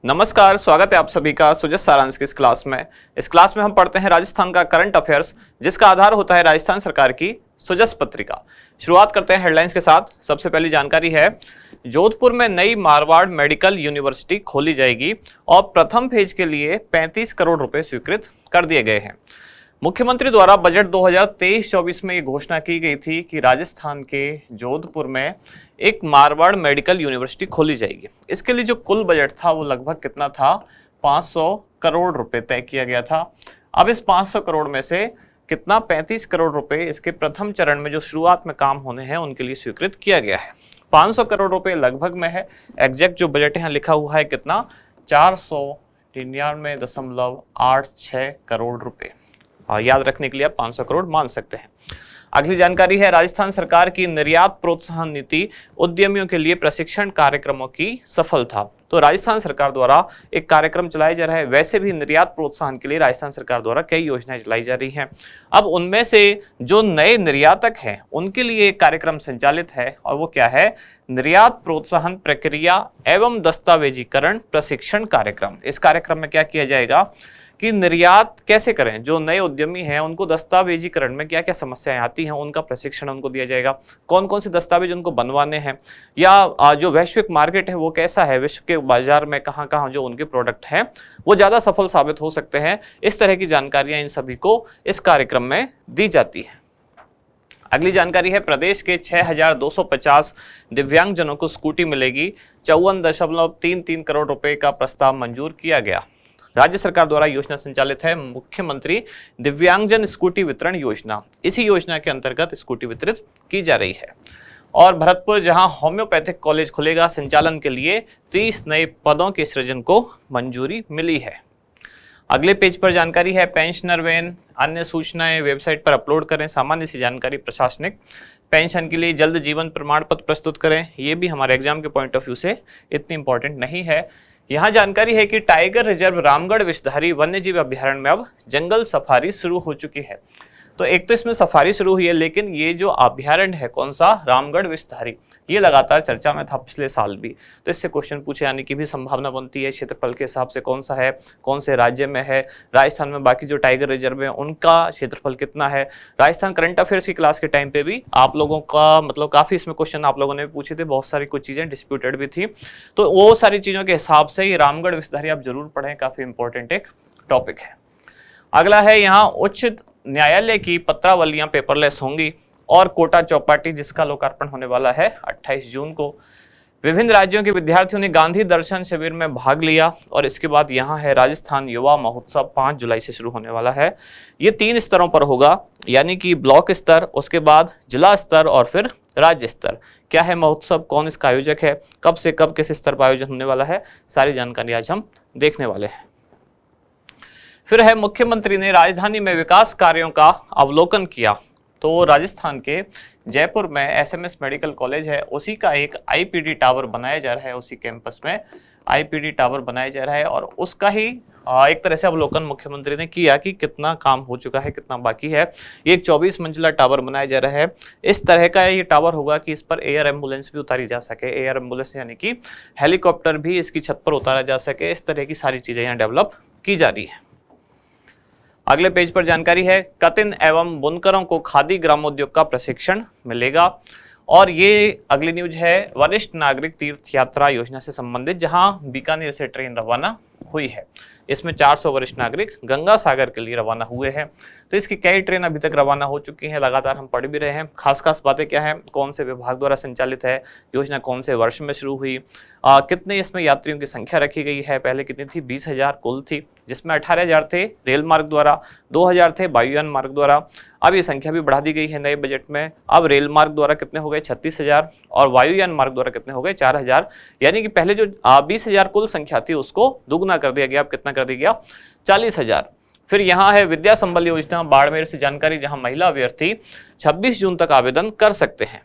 नमस्कार, स्वागत है आप सभी का सुजस सारांश की इस क्लास में। इस क्लास में हम पढ़ते हैं राजस्थान का करंट अफेयर्स, जिसका आधार होता है राजस्थान सरकार की सुजस पत्रिका। शुरुआत करते हैं हेडलाइंस के साथ। सबसे पहली जानकारी है, जोधपुर में नई मारवाड़ मेडिकल यूनिवर्सिटी खोली जाएगी और प्रथम फेज के लिए 35 करोड़ रुपए स्वीकृत कर दिए गए हैं। मुख्यमंत्री द्वारा बजट 2023-24 में ये घोषणा की गई थी कि राजस्थान के जोधपुर में एक मारवाड़ मेडिकल यूनिवर्सिटी खोली जाएगी। इसके लिए जो कुल बजट था वो लगभग कितना था, 500 करोड़ रुपए तय किया गया था। अब इस 500 करोड़ में से कितना, 35 करोड़ रुपए इसके प्रथम चरण में जो शुरुआत में काम होने हैं उनके लिए स्वीकृत किया गया है। 500 करोड़ रुपए लगभग में है, एग्जैक्ट जो बजट यहाँ लिखा हुआ है कितना, 499.86 करोड़ रुपए। याद रखने के लिए आप 500 करोड़ मान सकते हैं। अगली जानकारी है, राजस्थान सरकार की निर्यात प्रोत्साहन नीति उद्यमियों के लिए प्रशिक्षण कार्यक्रमों की सफलता। तो राजस्थान सरकार द्वारा एक कार्यक्रम चलाया जा रहा है। वैसे भी निर्यात प्रोत्साहन के लिए राजस्थान सरकार द्वारा कई योजनाएं चलाई जा रही हैं। अब उनमें से जो नए निर्यातक हैं उनके लिए एक कार्यक्रम संचालित है, और वो क्या है, निर्यात प्रोत्साहन प्रक्रिया एवं दस्तावेजीकरण प्रशिक्षण कार्यक्रम। इस कार्यक्रम में क्या किया जाएगा कि निर्यात कैसे करें, जो नए उद्यमी हैं उनको दस्तावेजीकरण में क्या क्या समस्याएं आती हैं उनका प्रशिक्षण उनको दिया जाएगा। कौन कौन से दस्तावेज उनको बनवाने हैं, या जो वैश्विक मार्केट है वो कैसा है, विश्व के बाजार में कहाँ कहाँ जो उनके प्रोडक्ट हैं वो ज़्यादा सफल साबित हो सकते हैं। इस तरह की जानकारियाँ इन सभी को इस कार्यक्रम में दी जाती है। अगली जानकारी है, प्रदेश के 6,250 दिव्यांगजनों को स्कूटी मिलेगी। 54.33 करोड़ रुपए का प्रस्ताव मंजूर किया गया। राज्य सरकार द्वारा योजना संचालित है, मुख्यमंत्री दिव्यांगजन स्कूटी वितरण योजना। इसी योजना के अंतर्गत स्कूटी वितरित की जा रही है। और भरतपुर जहां होम्योपैथिक कॉलेज खुलेगा, संचालन के लिए 30 नए पदों के सृजन को मंजूरी मिली है। अगले पेज पर जानकारी है, पेंशनर वेन अन्य सूचनाएं वेबसाइट पर अपलोड करें। सामान्य सी जानकारी, प्रशासनिक पेंशन के लिए जल्द जीवन प्रमाण पत्र प्रस्तुत करें। ये भी हमारे एग्जाम के पॉइंट ऑफ व्यू से इतनी इंपॉर्टेंट नहीं है। यहाँ जानकारी है कि टाइगर रिजर्व रामगढ़ विषधारी वन्यजीव अभ्यारण्य में अब जंगल सफारी शुरू हो चुकी है। तो एक तो इसमें सफारी शुरू हुई है, लेकिन ये जो अभ्यारण्य है कौन सा, रामगढ़ विषधारी, ये लगातार चर्चा में था पिछले साल भी। तो इससे क्वेश्चन पूछे जाने की भी संभावना बनती है। क्षेत्रफल के हिसाब से कौन सा है, कौन से राज्य में है, राजस्थान में बाकी जो टाइगर रिजर्व है उनका क्षेत्रफल कितना है। राजस्थान करंट अफेयर्स की क्लास के टाइम पे भी आप लोगों का मतलब काफी इसमें क्वेश्चन आप लोगों ने भी पूछे थे, बहुत सारी कुछ चीजें डिस्प्यूटेड भी थी। तो वो सारी चीजों के हिसाब से ये रामगढ़ विषधारी आप जरूर पढ़ें, काफी इंपॉर्टेंट एक टॉपिक है। अगला है, यहाँ उच्च न्यायालय की पत्रावलियां पेपरलेस होंगी और कोटा चौपाटी जिसका लोकार्पण होने वाला है 28 जून को। विभिन्न राज्यों के विद्यार्थियों ने गांधी दर्शन शिविर में भाग लिया। और इसके बाद यहाँ है, राजस्थान युवा महोत्सव 5 जुलाई से शुरू होने वाला है। ये 3 स्तरों पर होगा, यानी कि ब्लॉक स्तर, उसके बाद जिला स्तर और फिर राज्य स्तर। क्या है महोत्सव, कौन इसका आयोजक है, कब से कब किस स्तर पर आयोजन होने वाला है, सारी जानकारी आज हम देखने वाले हैं। फिर है, मुख्यमंत्री ने राजधानी में विकास कार्यों का अवलोकन किया। तो राजस्थान के जयपुर में एसएमएस मेडिकल कॉलेज है, उसी का एक आईपीडी टावर बनाया जा रहा है। उसी कैंपस में आईपीडी टावर बनाया जा रहा है और उसका ही एक तरह से अवलोकन मुख्यमंत्री ने किया कि कितना काम हो चुका है, कितना बाकी है। ये एक 24 मंजिला टावर बनाया जा रहा है। इस तरह का ये टावर होगा कि इस पर एयर एम्बुलेंस भी उतारी जा सके। एयर एम्बुलेंस यानी कि हेलीकॉप्टर भी इसकी छत पर उतारा जा सके। इस तरह की सारी चीजें यहाँ डेवलप की जा रही है। अगले पेज पर जानकारी है, कतिन एवं बुनकरों को खादी ग्रामोद्योग का प्रशिक्षण मिलेगा। और ये अगली न्यूज है, वरिष्ठ नागरिक तीर्थ यात्रा योजना से संबंधित, जहां बीकानेर से ट्रेन रवाना हुई है। इसमें 400 वरिष्ठ नागरिक गंगा सागर के लिए रवाना हुए हैं। तो इसकी कई ट्रेन अभी तक रवाना हो चुकी हैं, लगातार हम पढ़ भी रहे हैं। खास बातें क्या हैं, कौन से विभाग द्वारा संचालित है, योजना कौन से वर्ष में शुरू हुई, कितने इसमें यात्रियों की संख्या रखी गई है। पहले कितनी थी, 20,000 कुल थी, जिसमें 18,000 थे रेल मार्ग द्वारा, 2,000 थे वायुयान मार्ग द्वारा। अब ये संख्या भी बढ़ा दी गई है नए बजट में। अब रेल मार्ग द्वारा कितने हो गए, 36,000, और वायुयान मार्ग द्वारा कितने हो गए, 4,000। यानी कि पहले जो 20,000 कुल संख्या थी उसको दुगना कर दिया गया। अब कितना कर दिया गया, 40,000। फिर यहाँ है विद्या संबल योजना, बाड़मेर से जानकारी, जहां महिला अभ्यर्थी 26 जून तक आवेदन कर सकते हैं।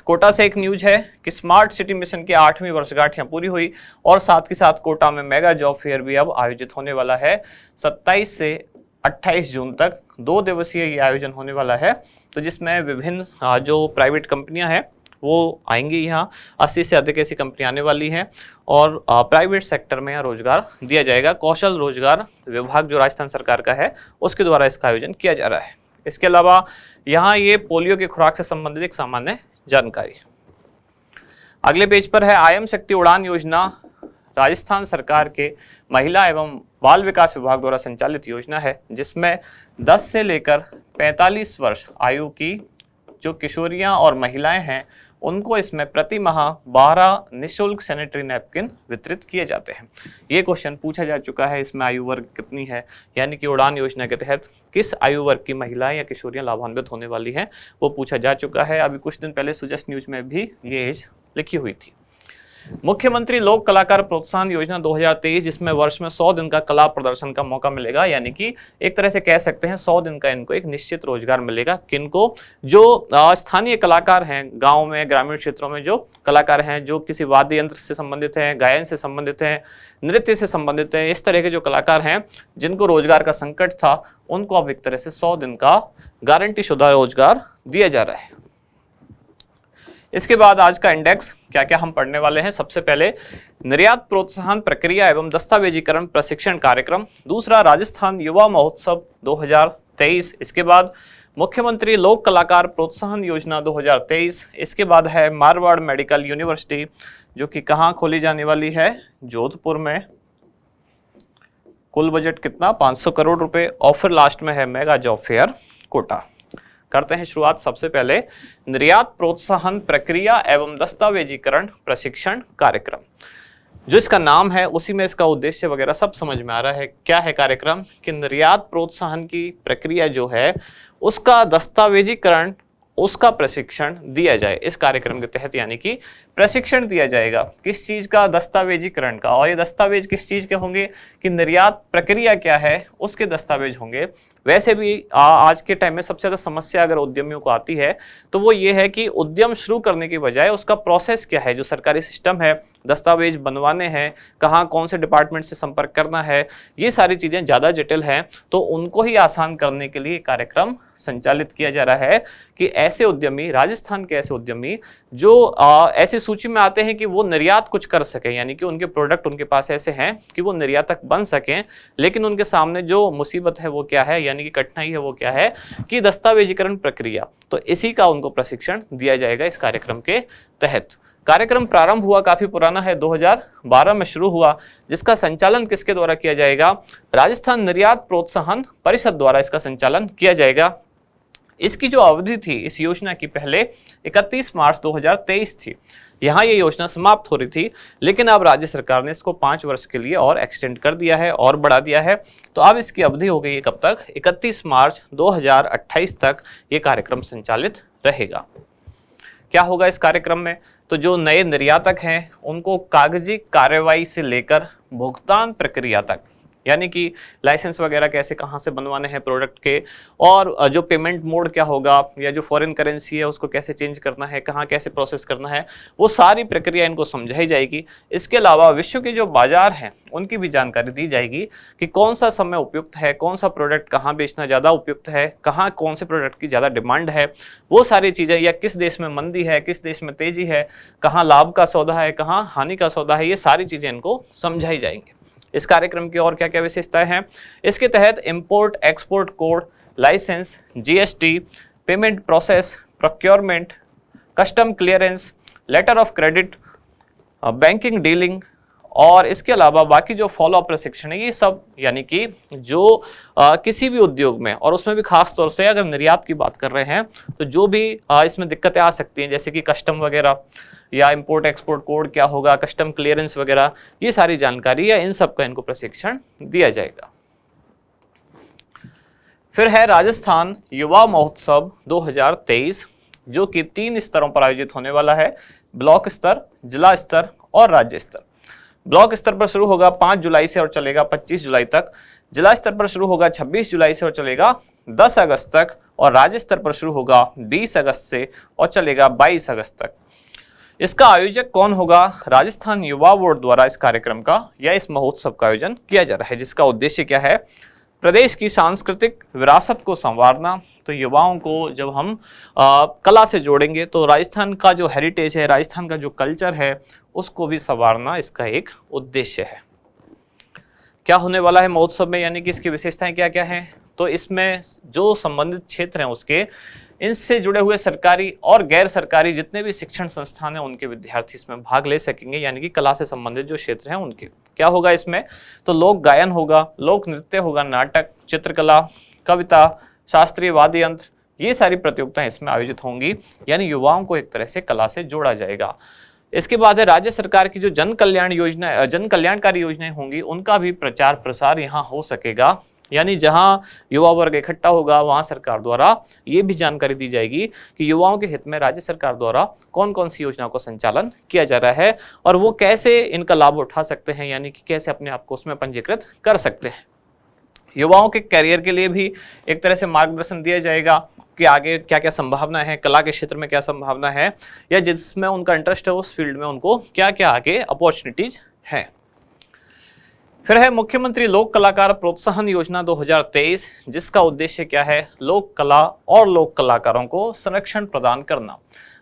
कोटा से एक न्यूज है कि स्मार्ट सिटी मिशन की 8वीं वर्षगांठ यहाँ पूरी हुई, और साथ ही साथ कोटा में मेगा जॉब फेयर भी अब आयोजित होने वाला है। 27 से 28 जून तक 2 दिवसीय ये आयोजन होने वाला है। तो जिसमें विभिन्न जो प्राइवेट कंपनियां हैं वो आएंगी यहाँ। 80 से अधिक ऐसी कंपनी आने वाली हैं और प्राइवेट सेक्टर में यहाँ रोजगार दिया जाएगा। कौशल रोजगार विभाग जो राजस्थान सरकार का है उसके द्वारा इसका आयोजन किया जा रहा है। इसके अलावा यहाँ ये पोलियो की खुराक से संबंधित एक सामान्य जानकारी। अगले पेज पर है IM शक्ति उड़ान योजना राजस्थान सरकार के महिला एवं बाल विकास विभाग द्वारा संचालित योजना है, जिसमें 10 से लेकर 45 वर्ष आयु की जो किशोरियां और महिलाएं हैं उनको इसमें प्रति माह 12 निःशुल्क सैनिटरी नैपकिन वितरित किए जाते हैं। ये क्वेश्चन पूछा जा चुका है, इसमें आयु वर्ग कितनी है, यानी कि उड़ान योजना के तहत किस आयु वर्ग की महिलाएं या किशोरियां लाभान्वित होने वाली हैं, वो पूछा जा चुका है। अभी कुछ दिन पहले सुजस्ट न्यूज में भी ये एज लिखी हुई थी। मुख्यमंत्री लोक कलाकार प्रोत्साहन योजना 2023, जिसमें वर्ष में 100 दिन का कला प्रदर्शन का मौका मिलेगा, यानी कि एक तरह से कह सकते हैं 100 दिन का इनको एक निश्चित रोजगार मिलेगा। किनको? जो स्थानीय कलाकार हैं, गांव में ग्रामीण क्षेत्रों में जो कलाकार हैं, जो किसी वाद्य यंत्र से संबंधित हैं, गायन से संबंधित हैं, नृत्य से संबंधित हैं, इस तरह के जो कलाकार हैं जिनको रोजगार का संकट था, उनको अब एक तरह से 100 दिन का गारंटी शुदा रोजगार दिया जा रहा है। इसके बाद आज का इंडेक्स क्या क्या हम पढ़ने वाले हैं। सबसे पहले निर्यात प्रोत्साहन प्रक्रिया एवं दस्तावेजीकरण प्रशिक्षण कार्यक्रम। दूसरा राजस्थान युवा महोत्सव 2023। इसके बाद मुख्यमंत्री लोक कलाकार प्रोत्साहन योजना 2023। इसके बाद है मारवाड़ मेडिकल यूनिवर्सिटी, जो कि कहाँ खोली जाने वाली है? जोधपुर में। कुल बजट कितना? 500 करोड़ रुपए। और फिर लास्ट में है मेगा जॉब फेयर कोटा। करते हैं शुरुआत सबसे पहले निर्यात प्रोत्साहन प्रक्रिया एवं दस्तावेजीकरण प्रशिक्षण कार्यक्रम। जो इसका नाम है उसी में इसका उद्देश्य वगैरह सब समझ में आ रहा है। क्या है कार्यक्रम? कि निर्यात प्रोत्साहन की प्रक्रिया जो है उसका दस्तावेजीकरण, उसका प्रशिक्षण दिया जाए इस कार्यक्रम के तहत, यानी कि प्रशिक्षण दिया जाएगा। किस चीज का? दस्तावेजीकरण का। और ये दस्तावेज किस चीज के होंगे? कि निर्यात प्रक्रिया क्या है उसके दस्तावेज होंगे। वैसे भी आज के टाइम में सबसे ज्यादा समस्या अगर उद्यमियों को आती है तो वो ये है कि उद्यम शुरू करने की बजाय उसका प्रोसेस क्या है, जो सरकारी सिस्टम है, दस्तावेज बनवाने हैं, कहाँ कौन से डिपार्टमेंट से संपर्क करना है, ये सारी चीजें ज्यादा जटिल हैं। तो उनको ही आसान करने के लिए कार्यक्रम संचालित किया जा रहा है कि ऐसे उद्यमी, राजस्थान के ऐसे उद्यमी जो ऐसी सूची में आते हैं कि वो निर्यात कुछ कर सके, यानी कि उनके प्रोडक्ट उनके पास ऐसे हैं कि वो निर्यातक बन सकें, लेकिन उनके सामने जो मुसीबत है वो क्या है, यानी कि कठिनाई है वो क्या है? कि दस्तावेजीकरण प्रक्रिया। तो इसी का उनको प्रशिक्षण दिया जाएगा इस कार्यक्रम के तहत। कार्यक्रम प्रारंभ हुआ, काफी पुराना है, 2012 में शुरू हुआ, जिसका संचालन किसके द्वारा किया जाएगा? राजस्थान निर्यात प्रोत्साहन परिषद द्वारा इसका संचालन किया जाएगा। इसकी जो अवधि थी इस योजना की पहले 31 मार्च 2023 थी। यहाँ ये योजना समाप्त हो रही थी, लेकिन अब राज्य सरकार ने इसको 5 वर्ष के लिए और एक्सटेंड कर दिया है और बढ़ा दिया है। तो अब इसकी अवधि हो गई है कब तक? 31 मार्च 2028 तक ये कार्यक्रम संचालित रहेगा। क्या होगा इस कार्यक्रम में? तो जो नए निर्यातक हैं उनको कागजी कार्रवाई से लेकर भुगतान प्रक्रिया तक, यानी कि लाइसेंस वगैरह कैसे कहाँ से बनवाने हैं प्रोडक्ट के, और जो पेमेंट मोड क्या होगा, या जो फॉरेन करेंसी है उसको कैसे चेंज करना है, कहाँ कैसे प्रोसेस करना है, वो सारी प्रक्रिया इनको समझाई जाएगी। इसके अलावा विश्व के जो बाजार हैं उनकी भी जानकारी दी जाएगी कि कौन सा समय उपयुक्त है, कौन सा प्रोडक्ट कहाँ बेचना ज़्यादा उपयुक्त है, कहाँ कौन से प्रोडक्ट की ज़्यादा डिमांड है, वो सारी चीज़ें, या किस देश में मंदी है, किस देश में तेजी है, कहाँ लाभ का सौदा है, कहाँ हानि का सौदा है, ये सारी चीज़ें इनको समझाई जाएंगी। इस कार्यक्रम की और क्या क्या विशेषताएं हैं? इसके तहत import export code, licence, GST, payment process, procurement, custom clearance, letter of credit, banking dealing, और इसके अलावा बाकी जो फॉलो अप प्रशिक्षण है, ये सब, यानी कि जो किसी भी उद्योग में, और उसमें भी खास तौर से अगर निर्यात की बात कर रहे हैं तो जो भी इसमें दिक्कतें आ सकती हैं, जैसे कि कस्टम वगैरह, या इंपोर्ट एक्सपोर्ट कोड क्या होगा, कस्टम क्लियरेंस वगैरह, ये सारी जानकारी या इन सब का इनको प्रशिक्षण दिया जाएगा। फिर है राजस्थान युवा महोत्सव 2023, जो कि 3 स्तरों पर आयोजित होने वाला है, ब्लॉक स्तर, जिला स्तर और राज्य स्तर। ब्लॉक स्तर पर शुरू होगा 5 जुलाई से और चलेगा 25 जुलाई तक। जिला स्तर पर शुरू होगा 26 जुलाई से और चलेगा 10 अगस्त तक। और राज्य स्तर पर शुरू होगा 20 अगस्त से और चलेगा 22 अगस्त तक। इसका आयोजक कौन होगा? राजस्थान युवा बोर्ड द्वारा इस कार्यक्रम का या इस महोत्सव का आयोजन किया जा रहा है, जिसका उद्देश्य क्या है? प्रदेश की सांस्कृतिक विरासत को संवारना। तो युवाओं को जब हम कला से जोड़ेंगे तो राजस्थान का जो हेरिटेज है, राजस्थान का जो कल्चर है, उसको भी संवारना इसका एक उद्देश्य है। क्या होने वाला है महोत्सव में, यानी कि इसकी विशेषताएं क्या क्या हैं? तो इसमें जो संबंधित क्षेत्र हैं उसके, इनसे जुड़े हुए सरकारी और गैर सरकारी जितने भी शिक्षण संस्थान हैं उनके विद्यार्थी इसमें भाग ले सकेंगे, यानी कि कला से संबंधित जो क्षेत्र हैं उनके। क्या होगा इसमें? तो लोक गायन होगा, लोक नृत्य होगा, नाटक, चित्रकला, कविता, शास्त्रीय वाद्य यंत्र, ये सारी प्रतियोगिताएं इसमें आयोजित होंगी, यानी युवाओं को एक तरह से कला से जोड़ा जाएगा। इसके बाद है राज्य सरकार की जो जन कल्याणकारी योजनाएं होंगी उनका भी प्रचार प्रसार यहाँ हो सकेगा, यानी जहां युवा वर्ग इकट्ठा होगा वहां सरकार द्वारा ये भी जानकारी दी जाएगी कि युवाओं के हित में राज्य सरकार द्वारा कौन कौन सी योजनाओं का संचालन किया जा रहा है और वो कैसे इनका लाभ उठा सकते हैं, यानी कि कैसे अपने आप को उसमें पंजीकृत कर सकते हैं। युवाओं के करियर के लिए भी एक तरह से मार्गदर्शन दिया जाएगा कि आगे क्या क्या संभावना है, कला के क्षेत्र में क्या संभावना है, या जिसमें उनका इंटरेस्ट है उस फील्ड में उनको क्या क्या आगे अपॉर्चुनिटीज है। फिर है मुख्यमंत्री लोक कलाकार प्रोत्साहन योजना 2023, जिसका उद्देश्य क्या है? लोक कला और लोक कलाकारों को संरक्षण प्रदान करना।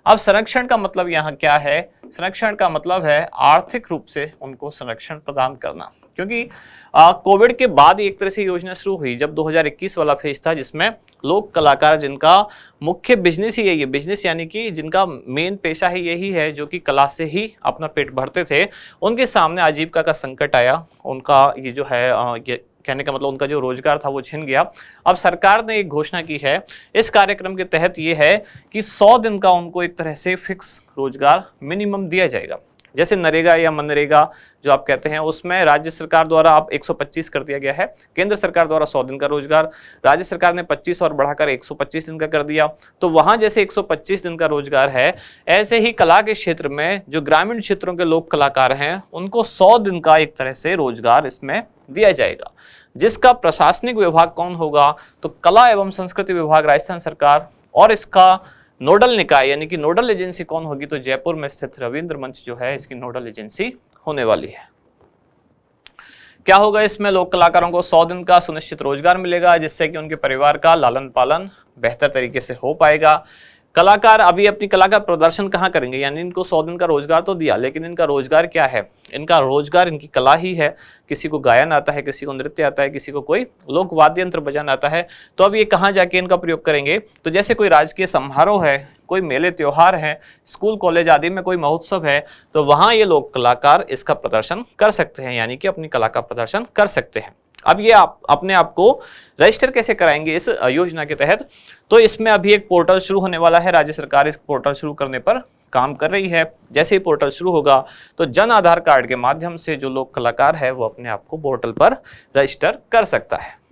अब संरक्षण का मतलब यहाँ क्या है? संरक्षण का मतलब है आर्थिक रूप से उनको संरक्षण प्रदान करना, क्योंकि कोविड के बाद एक तरह से योजना शुरू हुई जब 2021 वाला फेज था, जिसमें लोक कलाकार जिनका मुख्य बिजनेस ही है, बिजनेस यानी कि जिनका मेन पेशा है यही है, जो कि कला से ही अपना पेट भरते थे, उनके सामने आजीविका का संकट आया। उनका ये जो है ये कहने का मतलब उनका जो रोजगार था वो छिन गया। अब सरकार ने एक घोषणा की है, इस कार्यक्रम के तहत ये है कि 100 दिन का उनको एक तरह से फिक्स रोजगार मिनिमम दिया जाएगा। जैसे नरेगा या मनरेगा जो आप कहते हैं, उसमें राज्य सरकार द्वारा अब 125 कर दिया गया है, केंद्र सरकार द्वारा 100 दिन का रोजगार, राज्य सरकार ने 25 और बढ़ाकर 125 दिन का कर दिया। तो वहां जैसे 125 दिन का रोजगार है, ऐसे ही कला के क्षेत्र में जो ग्रामीण क्षेत्रों के लोक कलाकार हैं उनको 100 दिन का एक तरह से रोजगार इसमें दिया जाएगा। जिसका प्रशासनिक विभाग कौन होगा? तो कला एवं संस्कृति विभाग राजस्थान सरकार, और इसका नोडल निकाय यानी कि नोडल एजेंसी कौन होगी? तो जयपुर में स्थित रविंद्र मंच जो है इसकी नोडल एजेंसी होने वाली है। क्या होगा इसमें? लोक कलाकारों को 100 दिन का सुनिश्चित रोजगार मिलेगा, जिससे कि उनके परिवार का लालन पालन बेहतर तरीके से हो पाएगा। कलाकार अभी अपनी कला का प्रदर्शन कहाँ करेंगे? यानी इनको 100 दिन का रोजगार तो दिया, लेकिन इनका रोजगार क्या है? इनका रोजगार इनकी कला ही है। किसी को गायन आता है, किसी को नृत्य आता है, किसी को कोई लोक वाद्य यंत्र बजाना आता है, तो अब ये कहाँ जाके इनका प्रयोग करेंगे? तो जैसे कोई राजकीय समारोह है, कोई मेले त्योहार है, स्कूल कॉलेज आदि में कोई महोत्सव है, तो वहां ये लोक कलाकार इसका प्रदर्शन कर सकते हैं, यानी कि अपनी कला का प्रदर्शन कर सकते हैं। अब ये आप अपने आप को रजिस्टर कैसे कराएंगे इस योजना के तहत? तो इसमें अभी एक पोर्टल शुरू होने वाला है, राज्य सरकार इस पोर्टल शुरू करने पर काम कर रही है। जैसे ही पोर्टल शुरू होगा तो जन आधार कार्ड के माध्यम से जो लोक कलाकार है वो अपने आप को पोर्टल पर रजिस्टर कर सकता है।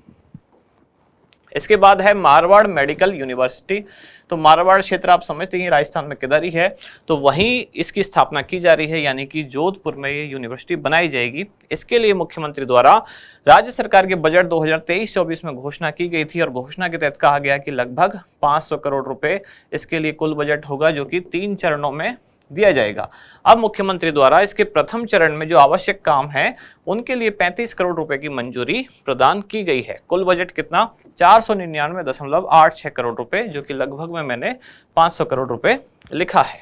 इसके बाद है मारवाड़ मेडिकल यूनिवर्सिटी। तो मारवाड़ क्षेत्र आप समझते हैं राजस्थान में किधर ही है, तो वहीं इसकी स्थापना की जा रही है, यानी कि जोधपुर में ये यूनिवर्सिटी बनाई जाएगी। इसके लिए मुख्यमंत्री द्वारा राज्य सरकार के बजट 2023-24 में घोषणा की गई थी, और घोषणा के तहत कहा गया कि लगभग 500 करोड़ रुपए इसके लिए कुल बजट होगा, जो कि 3 चरणों में दिया जाएगा। अब मुख्यमंत्री द्वारा इसके प्रथम चरण में जो आवश्यक काम है उनके लिए 35 करोड़ रुपए की मंजूरी प्रदान की गई है। कुल बजट कितना? 499.86 करोड़ रुपए, जो कि लगभग में मैंने 500 करोड़ रुपए लिखा है।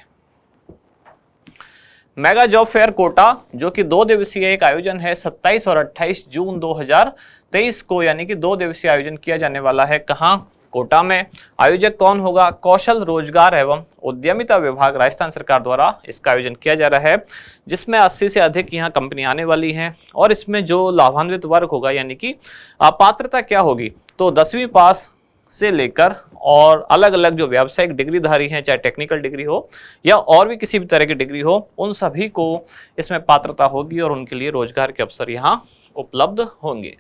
मेगा जॉब फेयर कोटा, जो कि 2 दिवसीय एक आयोजन है, 27 और 28 जून 2023 को, यानी कि 2 दिवसीय आयोजन किया जाने वाला है। कहाँ? कोटा में। आयोजक कौन होगा? कौशल रोजगार एवं उद्यमिता विभाग राजस्थान सरकार द्वारा इसका आयोजन किया जा रहा है, जिसमें 80 से अधिक यहाँ कंपनी आने वाली हैं। और इसमें जो लाभान्वित वर्ग होगा, यानी कि पात्रता क्या होगी? तो 10वीं पास से लेकर और अलग अलग जो व्यावसायिक डिग्रीधारी हैं, चाहे टेक्निकल डिग्री हो या और भी किसी भी तरह की डिग्री हो, उन सभी को इसमें पात्रता होगी और उनके लिए रोजगार के अवसर यहाँ उपलब्ध होंगे।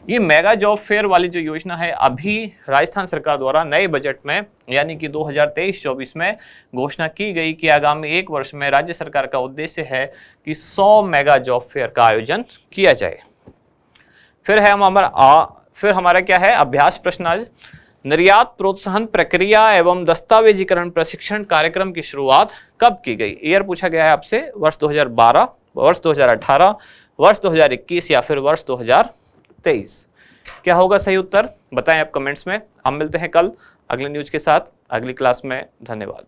ये मेगा जॉब फेयर वाली जो योजना है अभी राजस्थान सरकार द्वारा नए बजट में, यानी कि 2023-24 में घोषणा की गई कि आगामी 1 वर्ष में राज्य सरकार का उद्देश्य है कि 100 मेगा जॉब फेयर का आयोजन किया जाए। फिर हमारा क्या है? अभ्यास प्रश्न आज। निर्यात प्रोत्साहन प्रक्रिया एवं दस्तावेजीकरण प्रशिक्षण कार्यक्रम की शुरुआत कब की गई? ईयर पूछा गया है आपसे, वर्ष 2012, वर्ष 2018, वर्ष 2021 या फिर वर्ष 2023। क्या होगा सही उत्तर, बताएं आप कमेंट्स में। हम मिलते हैं कल अगले न्यूज के साथ अगली क्लास में। धन्यवाद।